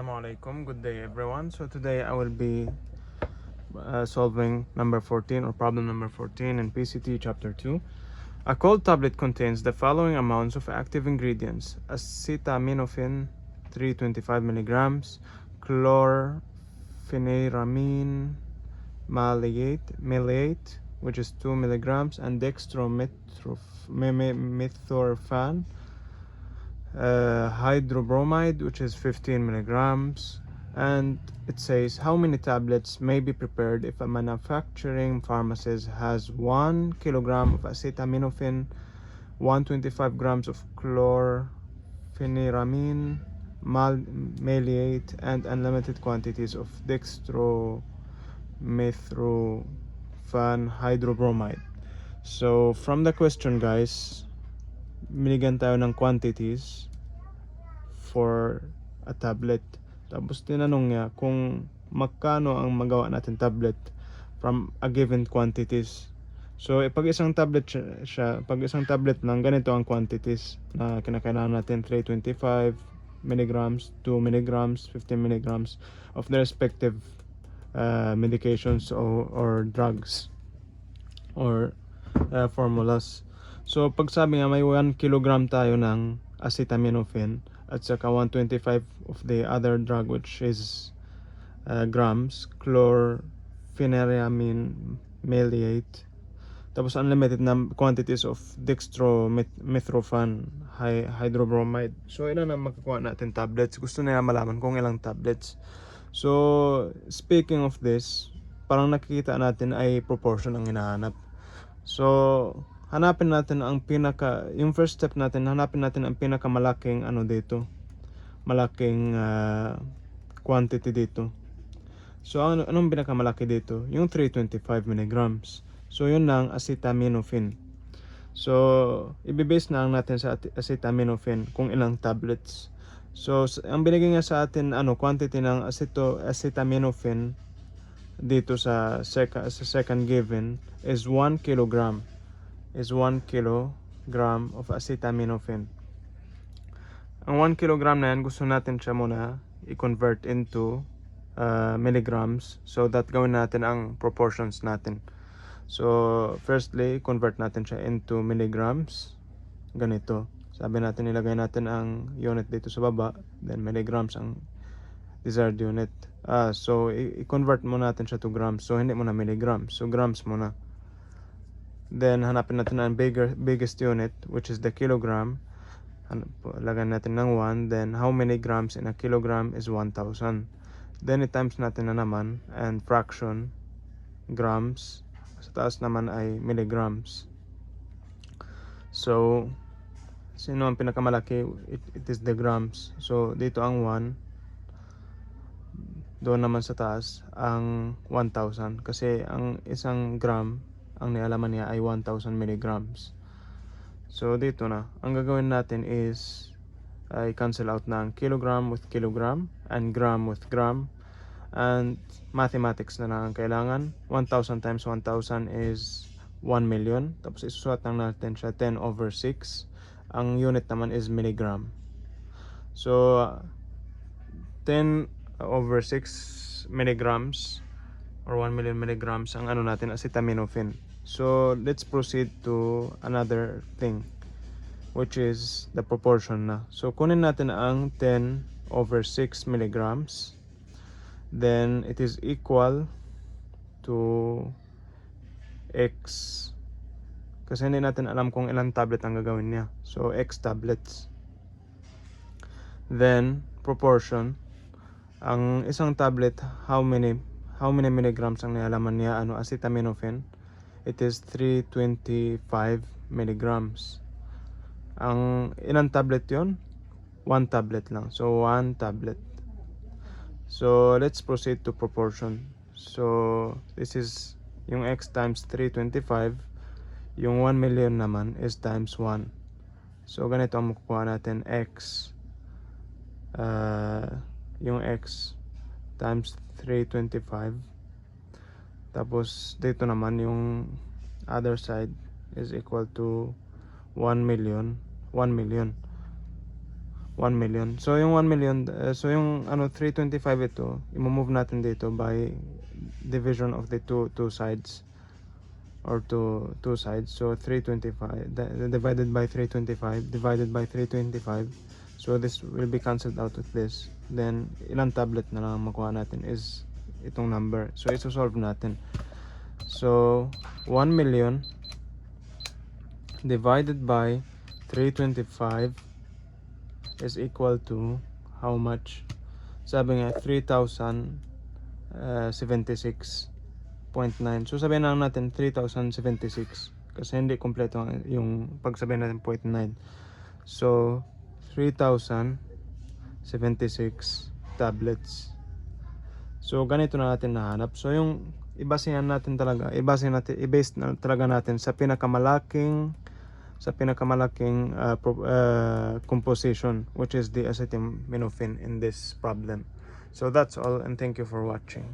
Assalamualaikum, good day everyone. So today I will be solving number 14 or problem number 14 in PCT chapter 2. A cold tablet contains the following amounts of active ingredients: acetaminophen 325 milligrams, chlorpheniramine maleate which is 2 milligrams, and dextromethorphan hydrobromide which is 15 milligrams. And it says how many tablets may be prepared if a manufacturing pharmacist has 1 kilogram of acetaminophen, 125 grams of chlorpheniramine maleate, and unlimited quantities of dextromethorphan hydrobromide. So from the question, guys, binigyan tayo ng quantities for a tablet. Tapos tinanong niya kung magkano ang magawa natin tablet from a given quantities. So pag isang tablet pag isang tablet lang, ganito ang quantities na kinakailangan natin: 325 milligrams, 2 milligrams, 15 milligrams of the respective medications or drugs or formulas. So pag sabi nga may 1 kilogram tayo ng acetaminophen at saka 125 of the other drug which is grams, chlorpheniramine maleate, tapos unlimited na quantities of dextromethorphan hydrobromide. So ilan ang makakuha natin tablets? Gusto nila malaman kung ilang tablets. So speaking of this, parang nakikita natin ay proportion ang hinahanap. So hanapin natin ang yung first step natin, hanapin natin ang pinakamalaking malaking quantity dito. So anong pinakamalaki dito? Yung 325 milligrams. So yun lang acetaminophen. So ibibase na lang natin sa acetaminophen kung ilang tablets. So ang binigay niya sa atin quantity ng acetaminophen dito sa second given is 1 kilogram of acetaminophen. Ang 1 kilogram na yan, gusto natin siya muna i-convert into milligrams, so that gawin natin ang proportions natin. So firstly, convert natin siya into milligrams. Ganito, sabi natin, ilagay natin ang unit dito sa baba, then milligrams ang desired unit. So i-convert mo natin siya to grams, so hindi muna milligrams, so grams muna. Then hanapin natin ang biggest unit which is the kilogram. Lagyan natin ng 1. Then how many grams in a kilogram is 1,000. Then i-times natin na naman, and fraction grams, sa taas naman ay milligrams. So sino ang pinakamalaki? It is the grams. So dito ang 1, doon naman sa taas ang 1,000, kasi ang isang gram ang nialaman niya ay 1,000 milligrams. So dito na, ang gagawin natin is i-cancel out na ang kilogram with kilogram and gram with gram, and mathematics na lang ang kailangan. 1,000 times 1,000 is 1 million. Tapos isusulat lang natin siya 10/6. Ang unit naman is milligram. So 10/6 milligrams or 1 million milligrams ang natin, acetaminophen. So let's proceed to another thing, which is the proportion na. So kunin natin ang 10/6 milligrams, then it is equal to X, kasi hindi natin alam kung ilang tablet ang gagawin niya. So X tablets. Then proportion, ang isang tablet, how many milligrams ang nialaman niya acetaminophen? It is 325 milligrams. Ang ilang tablet yon? 1 tablet lang. So 1 tablet. So let's proceed to proportion. So this is yung X times 325. Yung 1 million naman is times 1. So ganito ang makukuha natin. X yung X times 325. Tapos dito naman yung other side is equal to 1 million. 1 1 million. So yung 1 million, so yung 325 ito, i-move natin dito by division of the two sides, or two sides. So 325 divided by 325 divided by 325. So this will be cancelled out with this. Then ilang tablet na lang makuha natin is itong number. So iso-solve natin. So 1 million divided by 325 is equal to how much? Sabi nga 3,076.9. So sabihin lang natin 3,076 kasi hindi kompleto yung pagsabihin natin 0.9. So 3,076 tablets. So ganito na natin nahanap. So yung i-base na talaga natin sa pinakamalaking composition, which is the acetaminophen in this problem. So that's all, and thank you for watching.